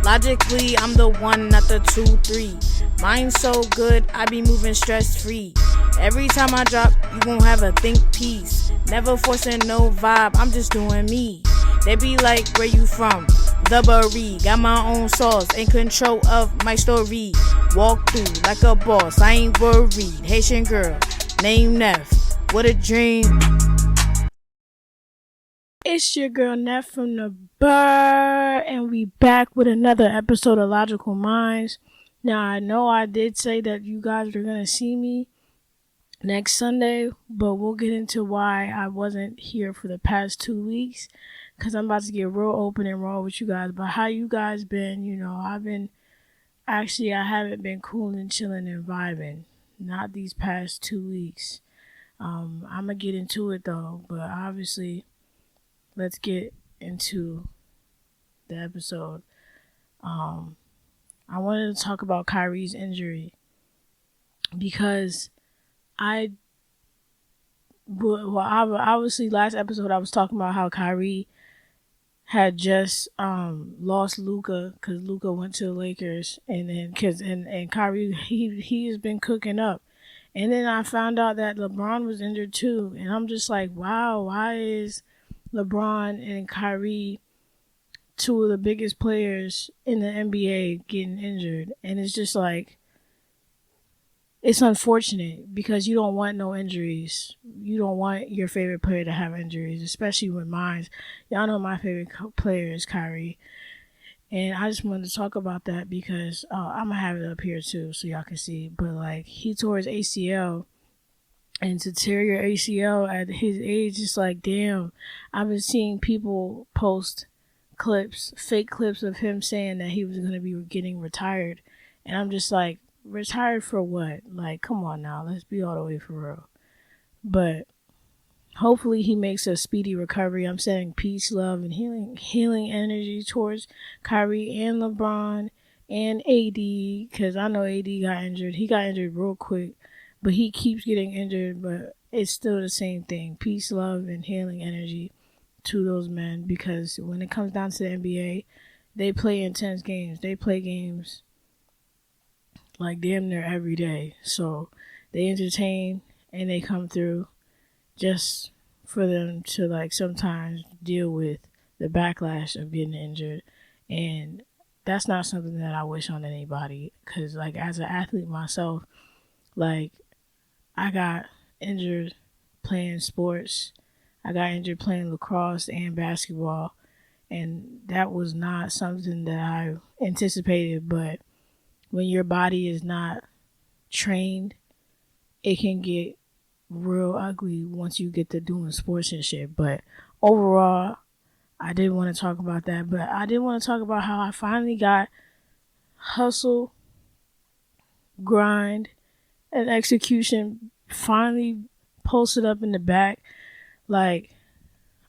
Logically, I'm the one, not the 2, 3. Mine's so good, I be moving stress-free. Every time I drop, you won't have a think piece. Never forcing no vibe, I'm just doing me. They be like, where you from? The Bury. Got my own sauce, in control of my story. Walk through like a boss, I ain't worried. Haitian girl, name Neff. What a dream. It's your girl Neff from the Burr, and we back with another episode of Logical Minds. Now, I know I did say that you guys are going to see me next Sunday, but we'll get into why I wasn't here for the past 2 weeks, because I'm about to get real open and raw with you guys. But how you guys been? You know, I haven't been cool and chilling and vibing. Not these past 2 weeks. I'm going to get into it though, but obviously, let's get into the episode. I wanted to talk about Kyrie's injury because obviously last episode I was talking about how Kyrie had just lost Luka because Luka went to the Lakers, and then and Kyrie he has been cooking up, and then I found out that LeBron was injured too, and I'm just like, wow, why is LeBron and Kyrie, two of the biggest players in the NBA, getting injured? And it's just like, it's unfortunate because you don't want no injuries. You don't want your favorite player to have injuries, especially with mine. Y'all know my favorite player is Kyrie. And I just wanted to talk about that because I'm going to have it up here too so y'all can see. But like, he tore his ACL. And to tear your ACL at his age, it's like, damn. I've been seeing people post fake clips of him saying that he was going to be getting retired. And I'm just like, retired for what? Like, come on now. Let's be all the way for real. But hopefully he makes a speedy recovery. I'm sending peace, love, and healing energy towards Kyrie and LeBron and AD. Because I know AD got injured. He got injured real quick. But he keeps getting injured, but it's still the same thing. Peace, love, and healing energy to those men. Because when it comes down to the NBA, they play intense games. They play games like damn near every day. So they entertain and they come through just for them to like sometimes deal with the backlash of getting injured. And that's not something that I wish on anybody. Because like as an athlete myself, like, I got injured playing sports. I got injured playing lacrosse and basketball. And that was not something that I anticipated. But when your body is not trained, it can get real ugly once you get to doing sports and shit. But overall, I did want to talk about that. But I did want to talk about how I finally got hustle, grind, and execution finally posted up in the back. Like,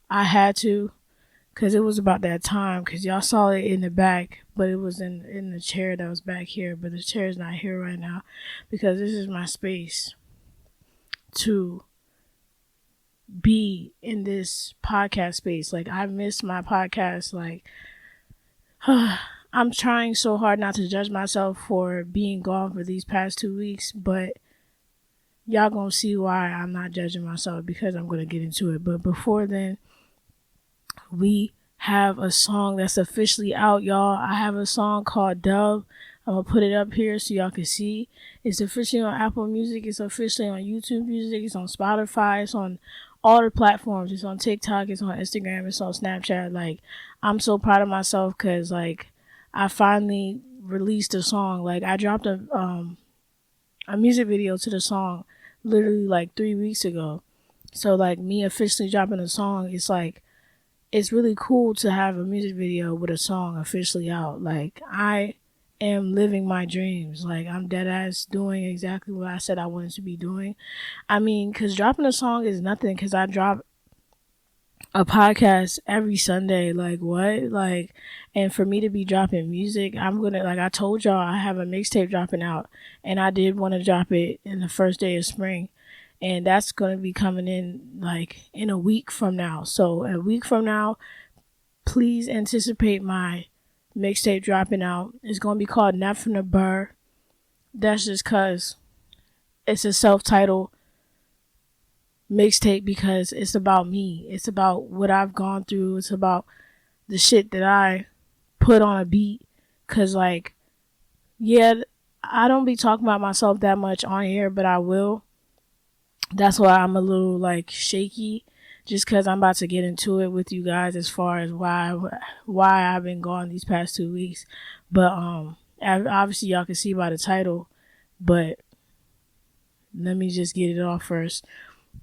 I had to, because it was about that time, because y'all saw it in the back, but it was in the chair that was back here, but the chair is not here right now, because this is my space to be in this podcast space. Like, I miss my podcast. Like, I'm trying so hard not to judge myself for being gone for these past 2 weeks, but y'all gonna see why I'm not judging myself, because I'm gonna get into it. But before then, we have a song that's officially out, y'all. I have a song called Dove. I'm gonna put it up here so y'all can see. It's officially on Apple Music. It's officially on YouTube Music. It's on Spotify. It's on all the platforms. It's on TikTok. It's on Instagram. It's on Snapchat. Like, I'm so proud of myself because, like, I finally released a song. Like, I dropped a music video to the song literally like 3 weeks ago. So like me officially dropping a song, it's like, it's really cool to have a music video with a song officially out. Like, I am living my dreams. Like, I'm dead ass doing exactly what I said I wanted to be doing. I mean, because dropping a song is nothing, because I drop a podcast every Sunday. Like, what? Like, and for me to be dropping music, I'm gonna, like I told y'all, I have a mixtape dropping out, and I did want to drop it in the first day of spring, and that's gonna be coming in like in a week from now. So a week from now, please anticipate my mixtape dropping out. It's going to be called Not From the Burr. That's just because it's a self-titled mixtape because it's about me. It's about what I've gone through. It's about the shit that I put on a beat. Because, like, yeah, I don't be talking about myself that much on here, but I will. That's why I'm a little, like, shaky. Just because I'm about to get into it with you guys as far as why I've been gone these past 2 weeks. But obviously y'all can see by the title. But let me just get it off first.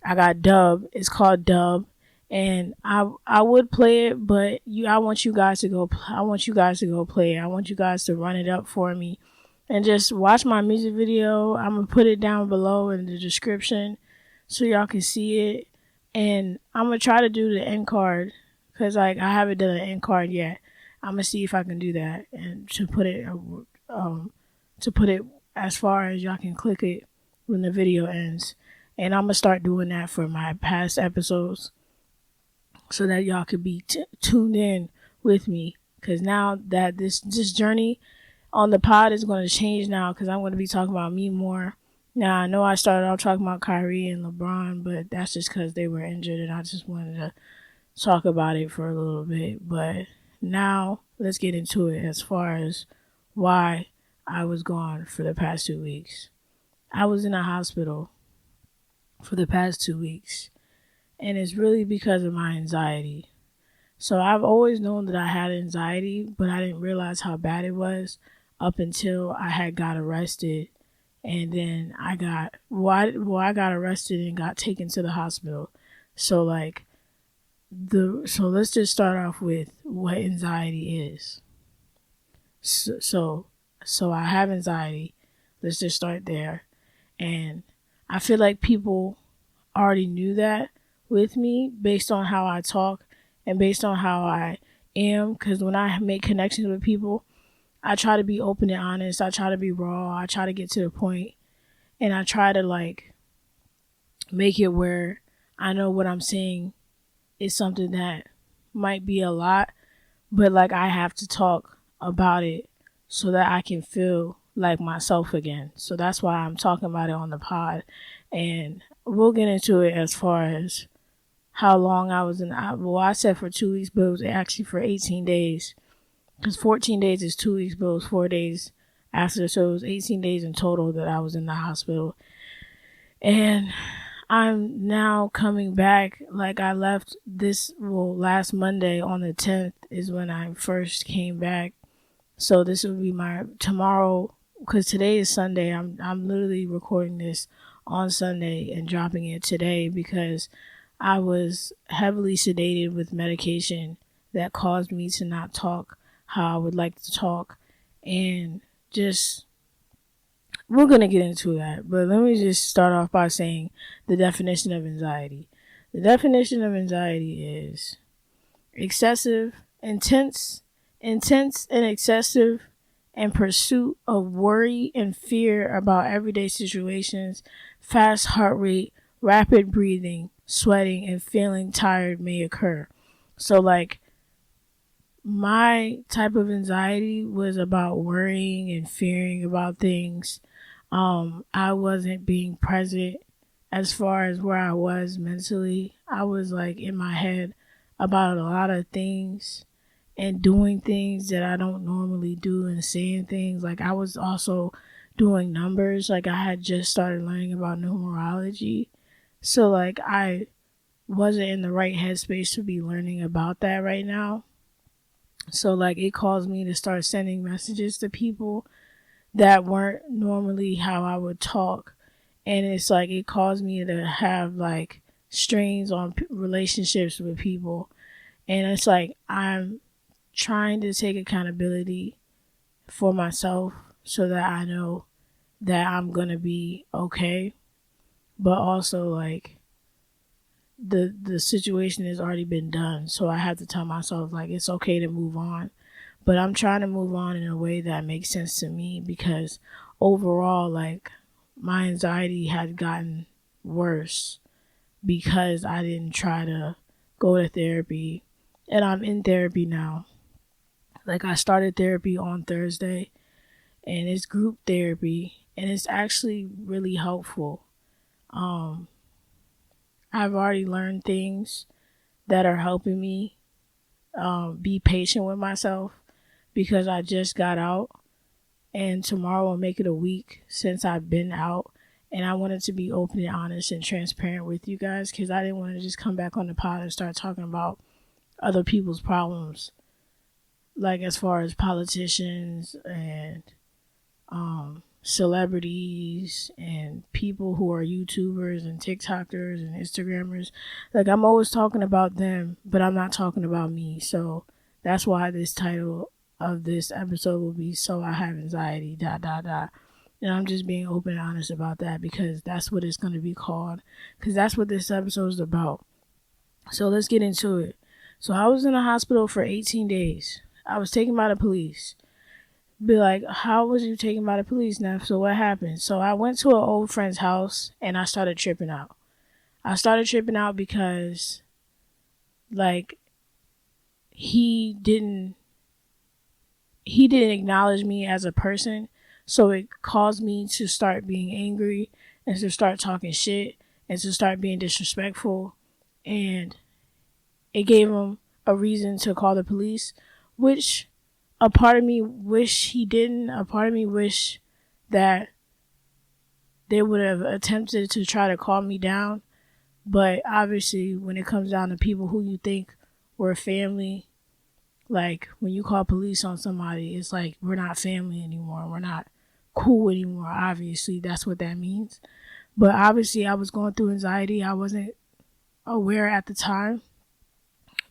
I got Dub. It's called Dub, and I would play it, but I want you guys to go. I want you guys to go play it. I want you guys to run it up for me, and just watch my music video. I'm gonna put it down below in the description so y'all can see it. And I'm gonna try to do the end card because like I haven't done an end card yet. I'm gonna see if I can do that and to put it as far as y'all can click it when the video ends. And I'm gonna start doing that for my past episodes so that y'all could be tuned in with me. Because now that this journey on the pod is going to change now because I'm going to be talking about me more. Now, I know I started off talking about Kyrie and LeBron, but that's just because they were injured and I just wanted to talk about it for a little bit. But now, let's get into it as far as why I was gone for the past 2 weeks. I was in a hospital for the past 2 weeks, and it's really because of my anxiety. So I've always known that I had anxiety, but I didn't realize how bad it was up until I had got arrested. And then I got arrested and got taken to the hospital. So so let's just start off with what anxiety is. So I have anxiety. Let's just start there. And I feel like people already knew that with me based on how I talk and based on how I am. Because when I make connections with people, I try to be open and honest. I try to be raw. I try to get to the point. And I try to like make it where I know what I'm saying is something that might be a lot, but like I have to talk about it so that I can feel like myself again. So that's why I'm talking about it on the pod. And we'll get into it as far as how long I was in. Well, I said for 2 weeks, but it was actually for 18 days. Because 14 days is 2 weeks, but it was 4 days after. So it was 18 days in total that I was in the hospital. And I'm now coming back. Like I left last Monday on the 10th is when I first came back. So this will be my tomorrow, because today is Sunday. I'm literally recording this on Sunday and dropping it today because I was heavily sedated with medication that caused me to not talk how I would like to talk. And just, we're going to get into that. But let me just start off by saying the definition of anxiety. The definition of anxiety is excessive, intense and excessive and pursuit of worry and fear about everyday situations, fast heart rate, rapid breathing, sweating, and feeling tired may occur. So like my type of anxiety was about worrying and fearing about things. I wasn't being present as far as where I was mentally. I was like in my head about a lot of things and doing things that I don't normally do and saying things. Like I was also doing numbers. Like I had just started learning about numerology. So like I wasn't in the right headspace to be learning about that right now. So like it caused me to start sending messages to people that weren't normally how I would talk. And it's like it caused me to have like strains on relationships with people. And it's like I'm trying to take accountability for myself so that I know that I'm going to be okay. But also like the situation has already been done. So I have to tell myself like it's okay to move on. But I'm trying to move on in a way that makes sense to me because overall like my anxiety had gotten worse because I didn't try to go to therapy. And I'm in therapy now. Like, I started therapy on Thursday, and it's group therapy, and it's actually really helpful. I've already learned things that are helping me be patient with myself because I just got out, and tomorrow will make it a week since I've been out. And I wanted to be open and honest and transparent with you guys because I didn't want to just come back on the pod and start talking about other people's problems, like as far as politicians and celebrities and people who are YouTubers and TikTokers and Instagrammers. Like, I'm always talking about them, but I'm not talking about me. So that's why this title of this episode will be "So I Have Anxiety, ... And I'm just being open and honest about that because that's what it's going to be called. Because that's what this episode is about. So let's get into it. So I was in the hospital for 18 days. I was taken by the police. Be like, how was you taken by the police now? So what happened? So I went to an old friend's house and I started tripping out. I started tripping out because, like, he didn't acknowledge me as a person. So it caused me to start being angry and to start talking shit and to start being disrespectful. And it gave him a reason to call the police, which a part of me wish he didn't. A part of me wish that they would have attempted to try to calm me down. But obviously, when it comes down to people who you think were family, like when you call police on somebody, it's like, we're not family anymore. We're not cool anymore. Obviously, that's what that means. But obviously, I was going through anxiety. I wasn't aware at the time,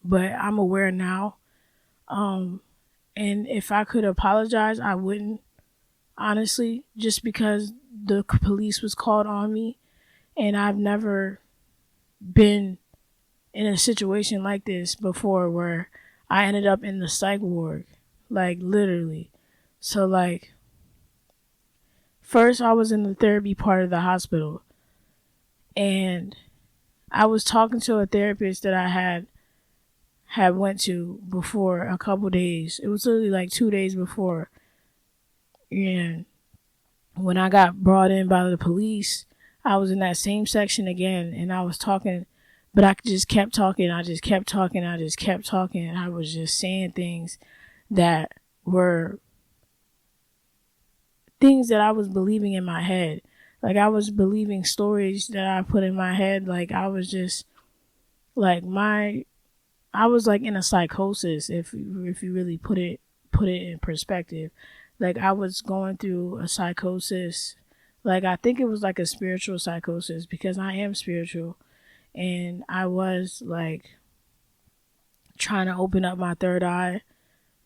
but I'm aware now. And if I could apologize, I wouldn't, honestly, just because the police was called on me. And I've never been in a situation like this before where I ended up in the psych ward, like literally. So like, first I was in the therapy part of the hospital and I was talking to a therapist that I had went to before a couple days. It was literally like 2 days before. And when I got brought in by the police, I was in that same section again and I was talking, but I just kept talking. I just kept talking. I just kept talking. And I was just saying things that were things that I was believing in my head. Like, I was believing stories that I put in my head. Like, I was just like I was like in a psychosis if you really put it in perspective. Like, I was going through a psychosis. Like, I think it was like a spiritual psychosis because I am spiritual. And I was like trying to open up my third eye,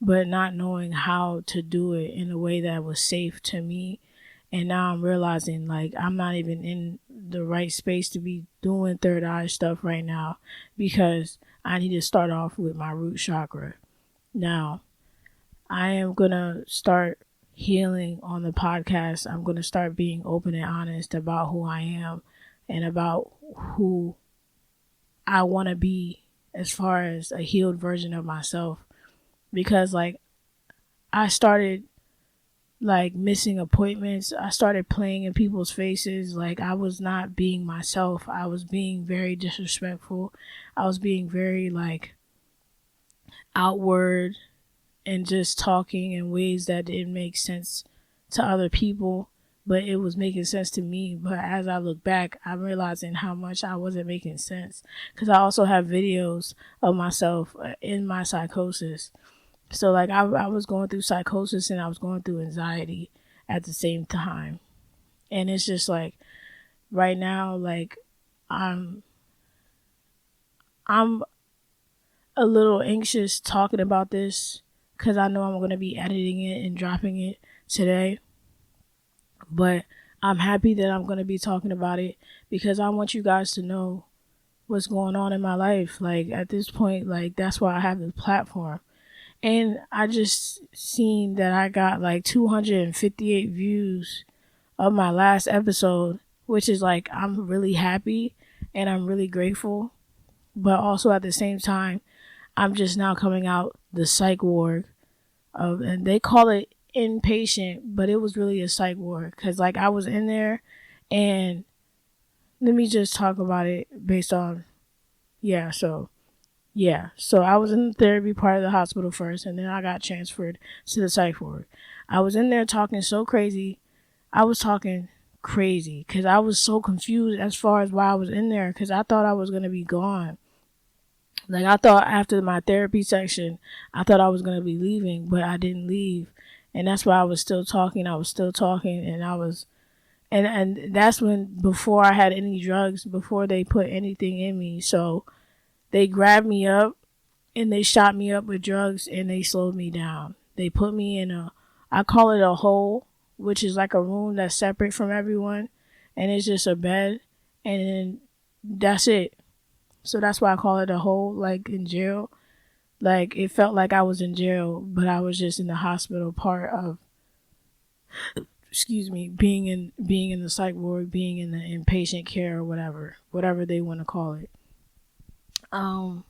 but not knowing how to do it in a way that was safe to me. And now I'm realizing like I'm not even in the right space to be doing third eye stuff right now because I need to start off with my root chakra. Now, I am going to start healing on the podcast. I'm going to start being open and honest about who I am and about who I want to be as far as a healed version of myself. Because like I started like missing appointments. I started playing in people's faces. Like, I was not being myself. I was being very disrespectful. I was being very like outward and just talking in ways that didn't make sense to other people, but it was making sense to me. But as I look back, I'm realizing how much I wasn't making sense because I also have videos of myself in my psychosis. So like I was going through psychosis and I was going through anxiety at the same time. And it's just like right now, like I'm a little anxious talking about this because I know I'm going to be editing it and dropping it today. But I'm happy that I'm going to be talking about it because I want you guys to know what's going on in my life. Like at this point, like that's why I have this platform. And I just seen that I got like 258 views of my last episode, which is like, I'm really happy and I'm really grateful. But also at the same time, I'm just now coming out the psych ward. and they call it inpatient, but it was really a psych ward because like I was in there, and let me just talk about it based on so I was in the therapy part of the hospital first, and then I got transferred to the psych ward. I was in there talking so crazy. I was talking crazy because I was so confused as far as why I was in there, because I thought I was going to be gone. Like, I thought after my therapy section, I thought I was going to be leaving, but I didn't leave. And that's why I was still talking. And that's when, before I had any drugs, before they put anything in me. So they grabbed me up and they shot me up with drugs and they slowed me down. They put me in I call it a hole, which is like a room that's separate from everyone. And it's just a bed. And then that's it. So that's why I call it a hole, like in jail. Like, it felt like I was in jail, but I was just in the hospital part of, being in the psych ward, being in the inpatient care or whatever they want to call it. I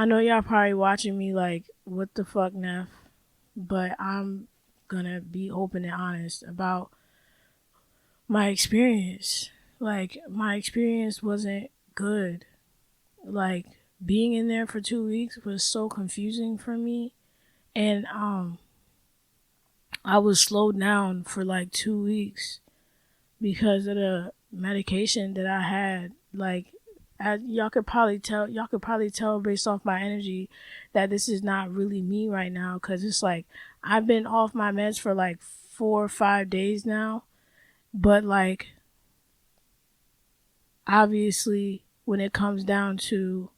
know y'all probably watching me like, what the fuck, Neff? But I'm gonna be open and honest about my experience. Like, my experience wasn't good. Like, being in there for 2 weeks was so confusing for me. And I was slowed down for like 2 weeks because of the medication that I had. Like, y'all could probably tell based off my energy that this is not really me right now, because it's like I've been off my meds for like 4 or 5 days now. But like, obviously, when it comes down to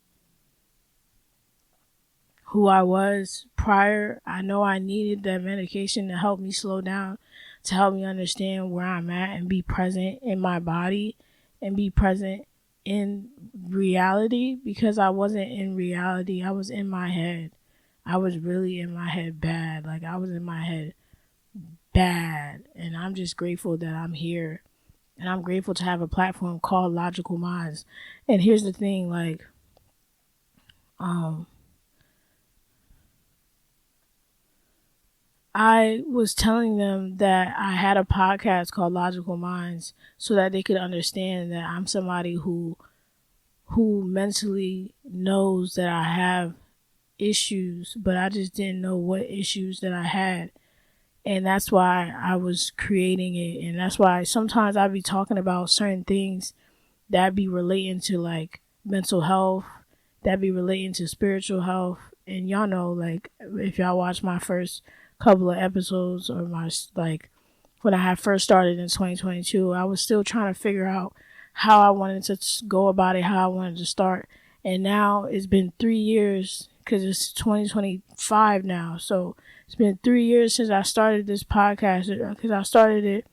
who I was prior, I know I needed that medication to help me slow down, to help me understand where I'm at and be present in my body and be present in reality, because I wasn't in reality. I was in my head. I was really in my head bad. Like, I was in my head bad. And I'm just grateful that I'm here. And I'm grateful to have a platform called LogicalMindz. And here's the thing, like, I was telling them that I had a podcast called LogicalMindz so that they could understand that I'm somebody who mentally knows that I have issues, but I just didn't know what issues that I had. And that's why I was creating it. And that's why sometimes I'd be talking about certain things that be relating to like mental health, that be relating to spiritual health. And y'all know, like, if y'all watch my first couple of episodes, or my, like, when I had first started in 2022, I was still trying to figure out how I wanted to go about it, how I wanted to start. And now it's been 3 years, because it's 2025 now. So it's been 3 years since I started this podcast, because I started it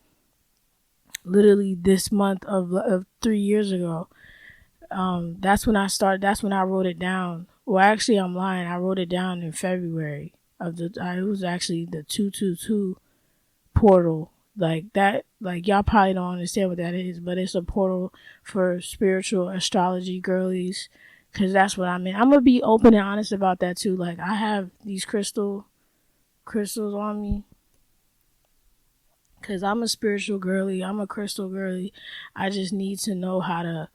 literally this month of 3 years ago. That's when I started. That's when I wrote it down. Well, actually, I'm lying. I wrote it down in February it was actually the 222 portal. Like that, like, y'all probably don't understand what that is, but it's a portal for spiritual astrology girlies, because that's what I'm in. I'm gonna be open and honest about that too. Like, I have these crystals on me, because I'm a spiritual girly. I'm a crystal girly. I just need to know how to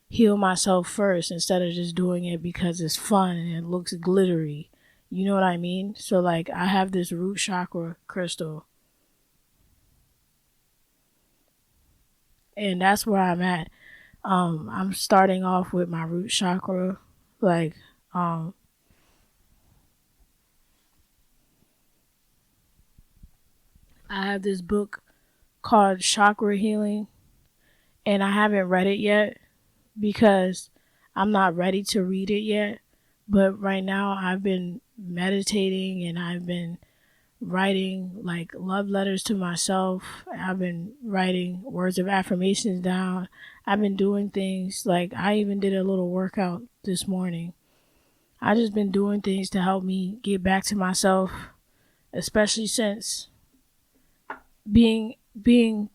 heal myself first, instead of just doing it because it's fun and it looks glittery. You know what I mean? So like, I have this root chakra crystal, and that's where I'm at. I'm starting off with my root chakra. Like, I have this book called Chakra Healing, and I haven't read it yet because I'm not ready to read it yet. But right now I've been meditating, and I've been writing like love letters to myself. I've been writing words of affirmations down. I've been doing things, like I even did a little workout this morning. I just been doing things to help me get back to myself, especially since being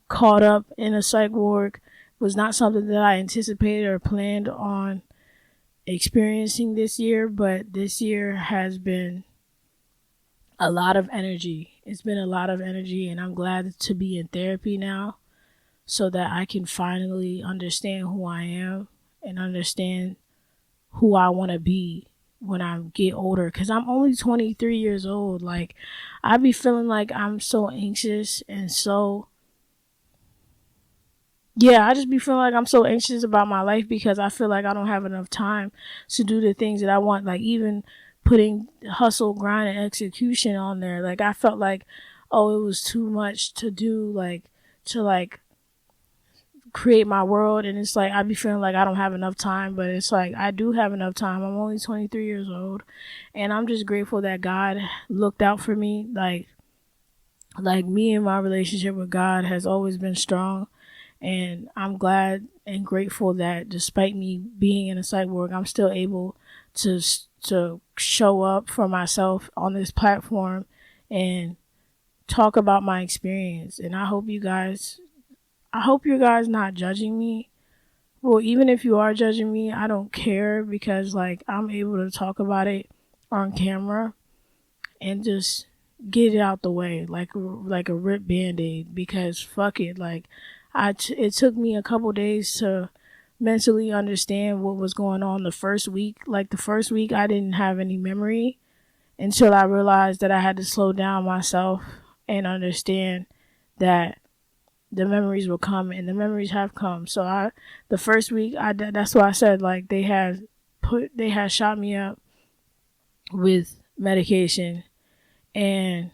caught up in a psych ward was not something that I anticipated or planned on experiencing this year, but this year has been a lot of energy. It's been a lot of energy, and I'm glad to be in therapy now so that I can finally understand who I am and understand who I want to be when I get older. Because I'm only 23 years old. Like, I be feeling like I'm so anxious and so. Yeah, I just be feeling like I'm so anxious about my life because I feel like I don't have enough time to do the things that I want. Like, even putting hustle, grind, and execution on there. Like, I felt like, oh, it was too much to do, like, to, like, create my world. And it's like, I be feeling like I don't have enough time, but it's like, I do have enough time. I'm only 23 years old. And I'm just grateful that God looked out for me. Like me and my relationship with God has always been strong. And I'm glad and grateful that despite me being in a psych ward, I'm still able to show up for myself on this platform and talk about my experience. And I hope you guys not judging me. Well, even if you are judging me, I don't care because like I'm able to talk about it on camera and just get it out the way like a ripped band-aid because fuck it. Like it took me a couple days to mentally understand what was going on the first week. Like the first week I didn't have any memory until I realized that I had to slow down myself and understand that the memories will come, and the memories have come. So the first week that's why I said like they had shot me up with medication, and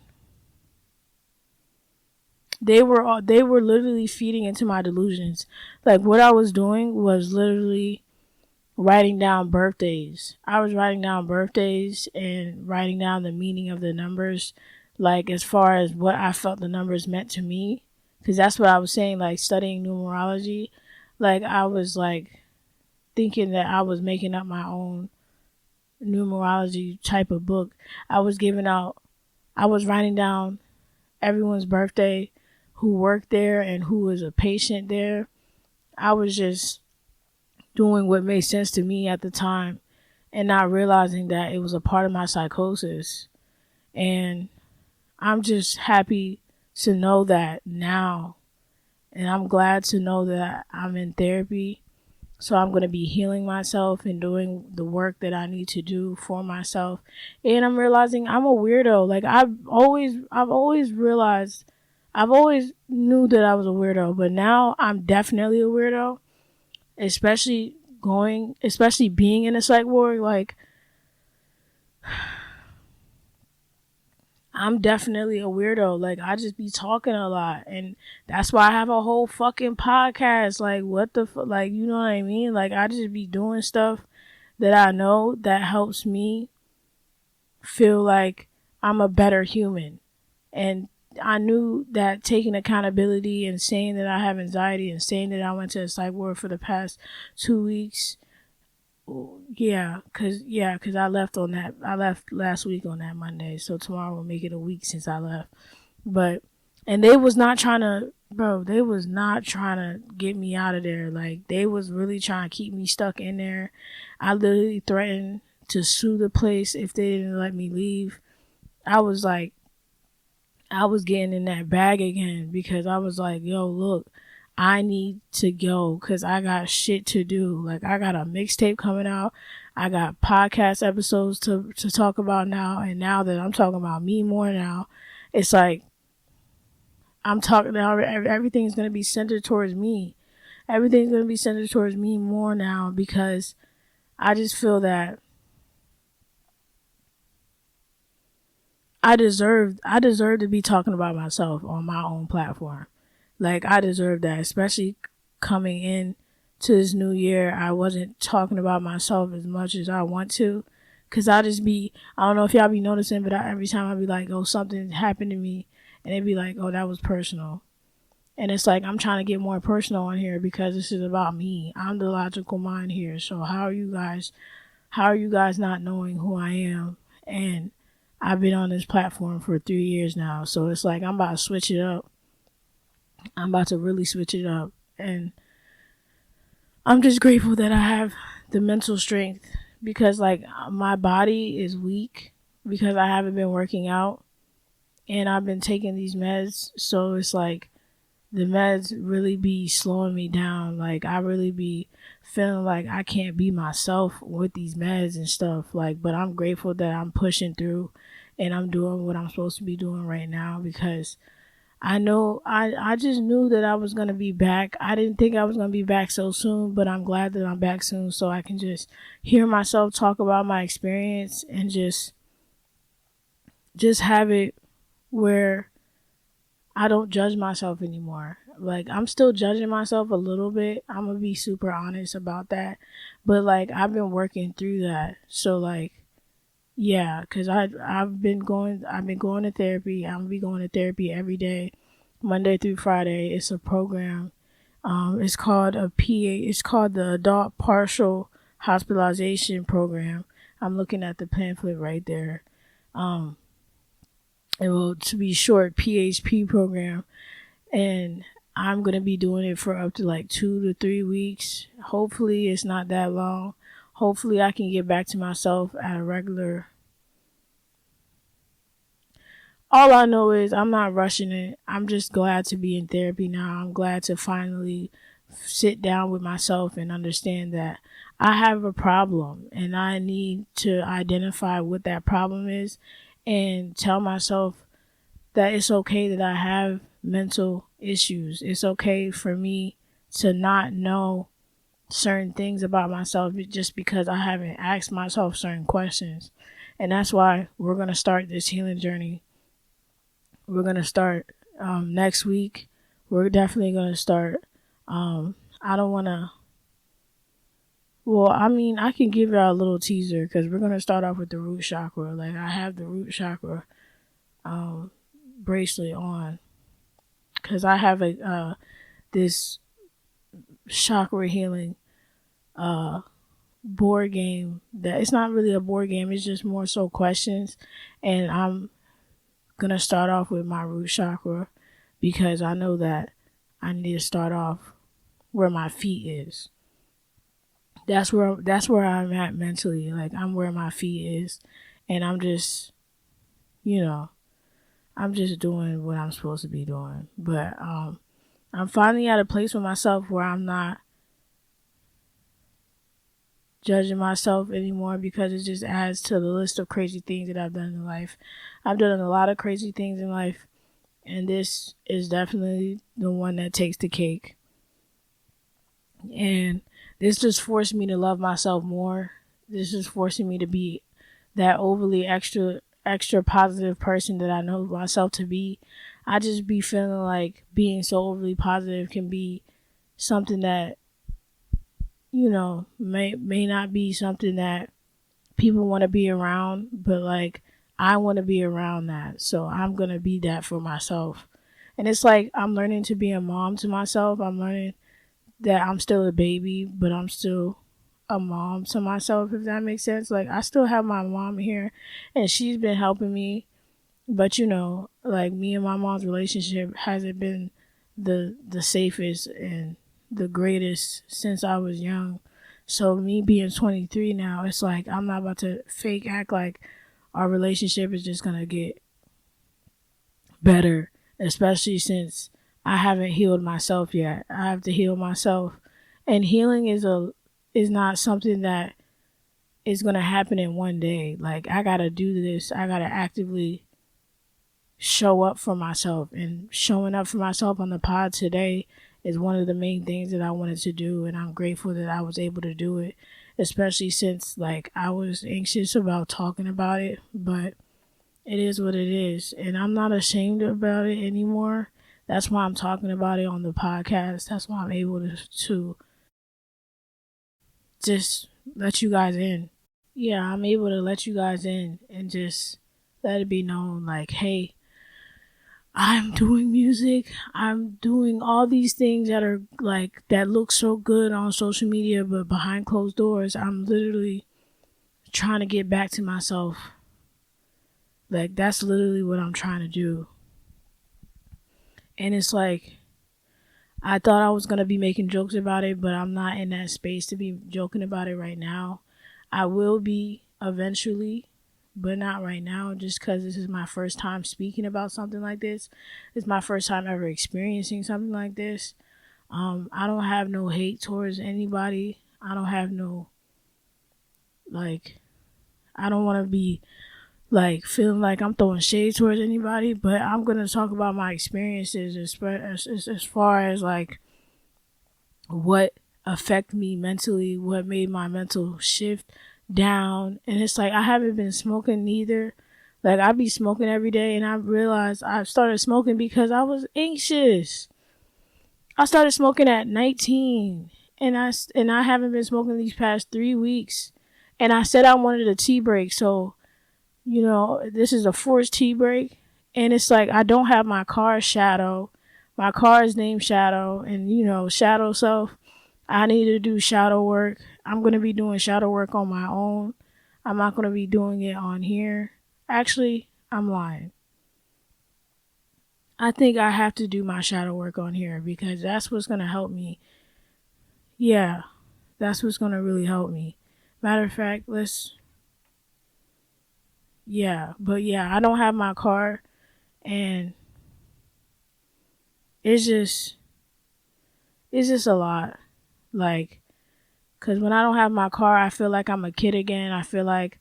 they were literally feeding into my delusions. Like what I was doing was literally writing down birthdays. I was writing down birthdays and writing down the meaning of the numbers, like as far as what I felt the numbers meant to me. Because that's what I was saying, like studying numerology. Like I was like thinking that I was making up my own numerology type of book. I was writing down everyone's birthday who worked there and who was a patient there. I was just doing what made sense to me at the time and not realizing that it was a part of my psychosis. And I'm just happy to know that now. And I'm glad to know that I'm in therapy. So I'm going to be healing myself and doing the work that I need to do for myself. And I'm realizing I'm a weirdo. Like I've always realized, I've always knew that I was a weirdo, but now I'm definitely a weirdo, especially being in a psych ward. Like I'm definitely a weirdo. Like I just be talking a lot, and that's why I have a whole fucking podcast. Like what the like, you know what I mean? Like I just be doing stuff that I know that helps me feel like I'm a better human. And I knew that taking accountability and saying that I have anxiety and saying that I went to a psych ward for the past 2 weeks. Cause I left last week on that Monday, so tomorrow will make it a week since I left. But and they was not trying to get me out of there. Like they was really trying to keep me stuck in there. I literally threatened to sue the place if they didn't let me leave. I was getting in that bag again because I was like, yo, look, I need to go because I got shit to do. Like I got a mixtape coming out. I got podcast episodes to talk about now. And now that I'm talking about me more now, it's like I'm talking now. Everything's going to be centered towards me. Everything's going to be centered towards me more now because I just feel that I deserve to be talking about myself on my own platform. Like I deserve that, especially coming in to this new year. I wasn't talking about myself as much as I want to, cause I don't know if y'all be noticing, but every time I be like, oh, something happened to me, and they be like, oh, that was personal, and it's like I'm trying to get more personal on here because this is about me. I'm the logical mind here. So how are you guys not knowing who I am? And I've been on this platform for 3 years now, so it's like I'm about to switch it up. I'm about to really switch it up. And I'm just grateful that I have the mental strength because like my body is weak because I haven't been working out and I've been taking these meds. So it's like the meds really be slowing me down. Like I really be feeling like I can't be myself with these meds and stuff. Like, but I'm grateful that I'm pushing through and I'm doing what I'm supposed to be doing right now because I know I just knew that I was gonna be back. I didn't think I was gonna be back so soon, but I'm glad that I'm back soon so I can just hear myself talk about my experience and just have it where I don't judge myself anymore. Like I'm still judging myself a little bit. I'm gonna be super honest about that. But like I've been working through that. So like yeah, cuz I've been going to therapy. I'm gonna be going to therapy every day, Monday through Friday. It's a program. It's called a PA. It's called the Adult Partial Hospitalization Program. I'm looking at the pamphlet right there. Um, it will, to be short, PHP program, and I'm gonna be doing it for up to like 2 to 3 weeks. Hopefully, it's not that long. Hopefully, I can get back to myself at a regular. All I know is I'm not rushing it. I'm just glad to be in therapy now. I'm glad to finally sit down with myself and understand that I have a problem and I need to identify what that problem is and tell myself that it's okay that I have mental issues. It's okay for me to not know certain things about myself just because I haven't asked myself certain questions. And that's why we're going to start this healing journey. We're going to start next week. We're definitely going to start. I don't want to. Well, I mean, I can give y'all a little teaser because we're going to start off with the root chakra. Like, I have the root chakra bracelet on because I have this chakra healing board game that it's not really a board game, it's just more so questions, and I'm gonna start off with my root chakra because I know that I need to start off where my feet is. That's where I'm at mentally. Like I'm where my feet is, and I'm just, you know, I'm just doing what I'm supposed to be doing. But I'm finally at a place with myself where I'm not judging myself anymore because it just adds to the list of crazy things that I've done in life. I've done a lot of crazy things in life, and this is definitely the one that takes the cake. And this just forced me to love myself more. This is forcing me to be that overly extra positive person that I know myself to be. I just be feeling like being so overly positive can be something that, you know, may not be something that people want to be around, but like I want to be around that. So I'm going to be that for myself. And it's like I'm learning to be a mom to myself. I'm learning that I'm still a baby, but I'm still a mom to myself, if that makes sense. Like I still have my mom here and she's been helping me, but you know, like me and my mom's relationship hasn't been the safest and the greatest since I was young. So me being 23 now, it's like I'm not about to fake act like our relationship is just gonna get better, especially since I haven't healed myself yet. I have to heal myself. And healing is not something that is gonna happen in one day. Like I gotta do this. I gotta actively show up for myself, and showing up for myself on the pod today is one of the main things that I wanted to do, and I'm grateful that I was able to do it, especially since like I was anxious about talking about it, but it is what it is, and I'm not ashamed about it anymore. That's why I'm talking about it on the podcast. That's why I'm able to just let you guys in. Yeah, I'm able to let you guys in and just let it be known like, hey, I'm doing music. I'm doing all these things that are like, that look so good on social media, but behind closed doors, I'm literally trying to get back to myself. Like, that's literally what I'm trying to do. And it's like, I thought I was going to be making jokes about it, but I'm not in that space to be joking about it right now. I will be eventually, but not right now, just because this is my first time speaking about something like this. It's my first time ever experiencing something like this. I don't have no hate towards anybody. I don't have no, like, I don't want to be like feeling like I'm throwing shade towards anybody, but I'm gonna talk about my experiences as far as like what affect me mentally, what made my mental shift down. And it's like I haven't been smoking neither. Like I be smoking every day, and I realized I started smoking because I was anxious. I started smoking at 19, and I haven't been smoking these past 3 weeks. And I said I wanted a tea break, so this is a forced tea break. And it's like I don't have my car Shadow. My car is named Shadow, and Shadow Self. I need to do shadow work. I'm gonna be doing shadow work on my own. I'm not gonna be doing it on here. Actually, I'm lying. I think I have to do my shadow work on here because that's what's gonna help me. Yeah, that's what's gonna really help me. Matter of fact, I don't have my car, and it's just a lot. Like, cause when I don't have my car, I feel like I'm a kid again. I feel like,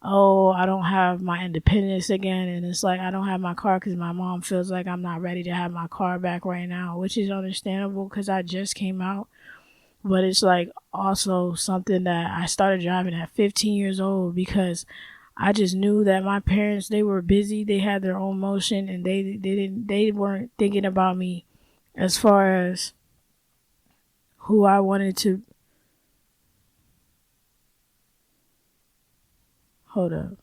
oh, I don't have my independence again, and it's like I don't have my car because my mom feels like I'm not ready to have my car back right now, which is understandable because I just came out. But it's like also something that I started driving at 15 years old because I just knew that my parents, they were busy, they had their own motion, and they weren't thinking about me as far as who I wanted to. Hold up.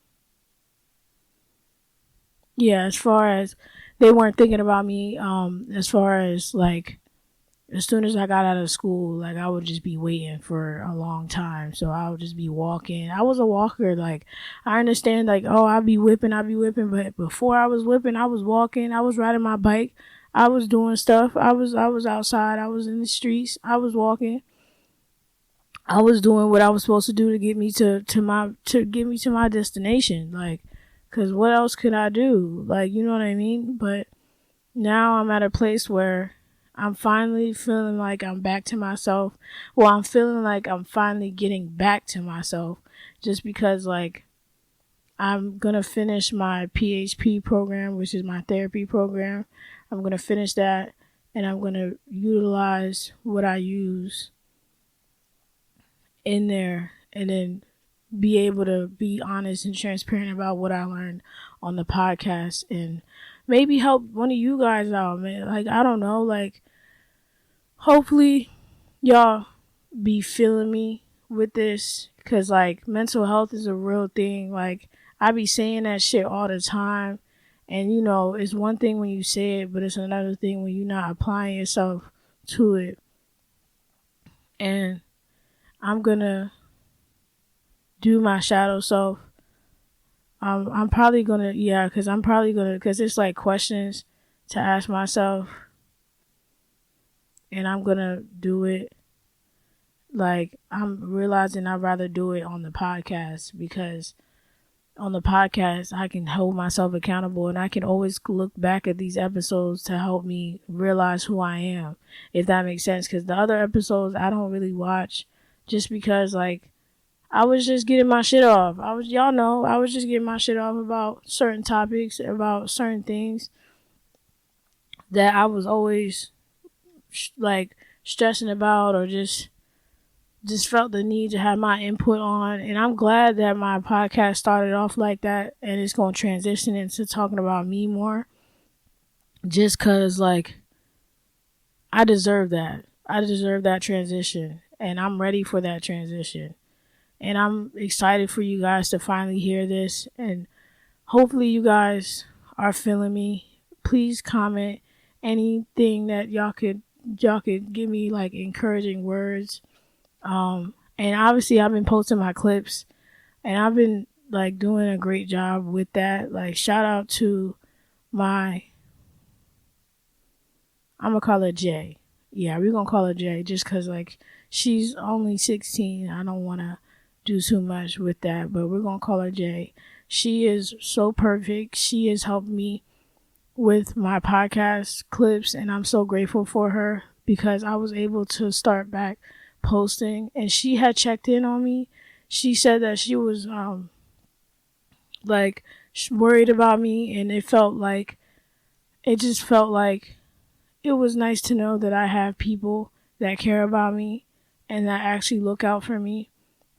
Yeah, as far as they weren't thinking about me, as far as like as soon as I got out of school, like I would just be waiting for a long time. So I would just be walking. I was a walker. Like I understand, like, oh, I'll be whipping, but before I was whipping, I was walking, I was riding my bike, I was doing stuff. I was outside, I was in the streets, I was walking. I was doing what I was supposed to do to get me to my destination. Like, cause what else could I do? Like, you know what I mean? But now I'm at a place where I'm finally feeling like I'm back to myself. Well, I'm feeling like I'm finally getting back to myself just because, like, I'm going to finish my PHP program, which is my therapy program. I'm going to finish that, and I'm going to utilize what I use in there, and then be able to be honest and transparent about what I learned on the podcast, and maybe help one of you guys out, man. Like, I don't know, like, hopefully y'all be feeling me with this, because like mental health is a real thing. Like, I be saying that shit all the time, and it's one thing when you say it, but it's another thing when you're not applying yourself to it. And I'm gonna do my shadow self. I'm probably gonna, because it's like questions to ask myself, and I'm gonna do it. Like, I'm realizing I'd rather do it on the podcast, because on the podcast I can hold myself accountable, and I can always look back at these episodes to help me realize who I am, if that makes sense. Because the other episodes I don't really watch, just because, like, I was just getting my shit off. I was just getting my shit off about certain topics, about certain things that I was always like stressing about, or just felt the need to have my input on. And I'm glad that my podcast started off like that, and it's going to transition into talking about me more, just because, like, I deserve that. I deserve that transition, and I'm ready for that transition. And I'm excited for you guys to finally hear this. And hopefully you guys are feeling me. Please comment anything that y'all could give me, like, encouraging words. And obviously I've been posting my clips, and I've been like doing a great job with that. Like, shout out to I'm gonna call her Jay. Yeah, we're gonna call her Jay just cause, like, she's only 16. I don't wanna do too much with that, but we're going to call her Jay. She is so perfect. She has helped me with my podcast clips, and I'm so grateful for her because I was able to start back posting, and she had checked in on me. She said that she was like worried about me, and it just felt like it was nice to know that I have people that care about me and that actually look out for me.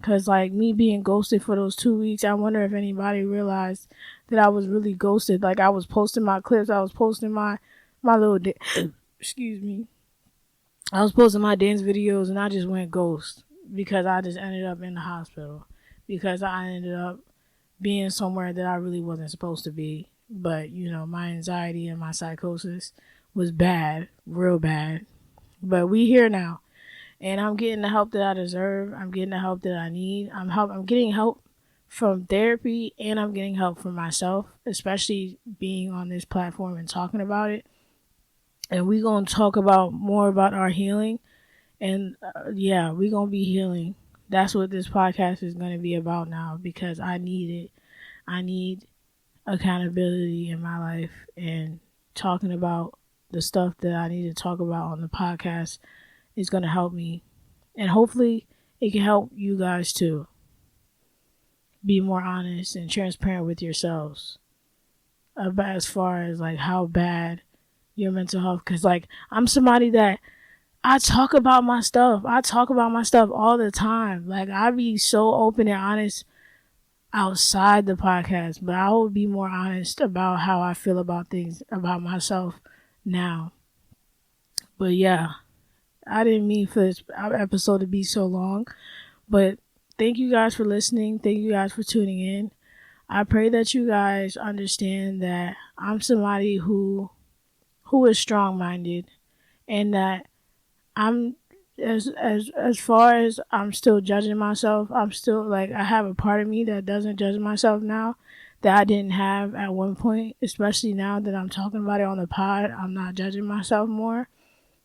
Cause like me being ghosted for those 2 weeks, I wonder if anybody realized that I was really ghosted. Like I was posting my clips, I was posting my little excuse me, I was posting my dance videos, and I just went ghost because I just ended up in the hospital because I ended up being somewhere that I really wasn't supposed to be. But my anxiety and my psychosis was bad, real bad. But we here now. And I'm getting the help that I deserve. I'm getting the help that I need. I'm getting help from therapy, and I'm getting help from myself, especially being on this platform and talking about it. And we're going to talk about more about our healing. And we're going to be healing. That's what this podcast is going to be about now because I need it. I need accountability in my life, and talking about the stuff that I need to talk about on the podcast is going to help me, and hopefully it can help you guys too. Be more honest and transparent with yourselves about as far as like how bad your mental health, because like I'm somebody that I talk about my stuff all the time. Like I be so open and honest outside the podcast, but I will be more honest about how I feel about things about myself now. But yeah, I didn't mean for this episode to be so long, but thank you guys for listening. Thank you guys for tuning in. I pray that you guys understand that I'm somebody who is strong-minded, and that I'm as far as I'm still judging myself, I'm still like I have a part of me that doesn't judge myself now that I didn't have at one point, especially now that I'm talking about it on the pod. I'm not judging myself more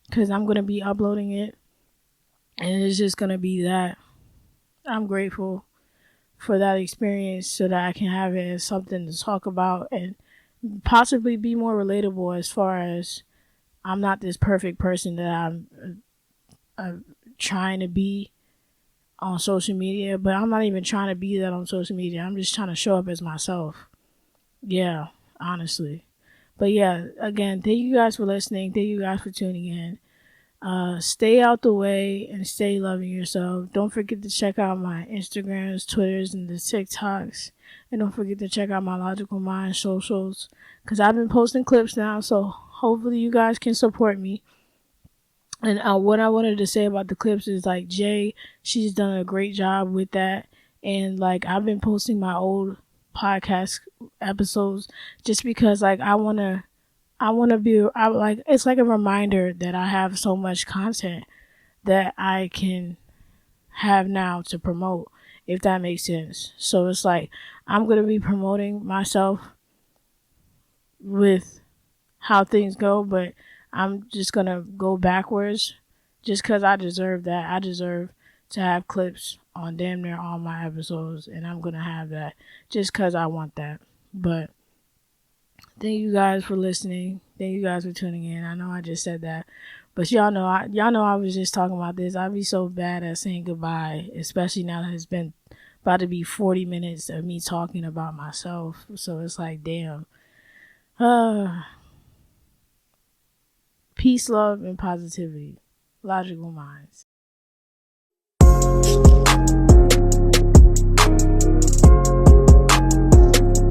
because I'm going to be uploading it, and it's just going to be that. I'm grateful for that experience so that I can have it as something to talk about and possibly be more relatable, as far as I'm not this perfect person that I'm trying to be on social media, but I'm not even trying to be that on social media. I'm just trying to show up as myself. Yeah, honestly. But yeah, again, thank you guys for listening. Thank you guys for tuning in. Stay out the way and stay loving yourself. Don't forget to check out my Instagrams, Twitters, and the TikToks. And don't forget to check out my Logical Mind socials, because I've been posting clips now, so hopefully you guys can support me. And what I wanted to say about the clips is like Jay, she's done a great job with that. And like I've been posting my old podcast episodes just because like I want to be like it's like a reminder that I have so much content that I can have now to promote, if that makes sense. So it's like I'm going to be promoting myself with how things go, but I'm just going to go backwards just because I deserve that. I deserve to have clips on damn near all my episodes, and I'm going to have that just because I want that. But thank you guys for listening. Thank you guys for tuning in. I know I just said that, but y'all know I was just talking about this. I'd be so bad at saying goodbye, especially now that it's been about to be 40 minutes of me talking about myself. So it's like, damn. Peace, love, and positivity. Logical Minds.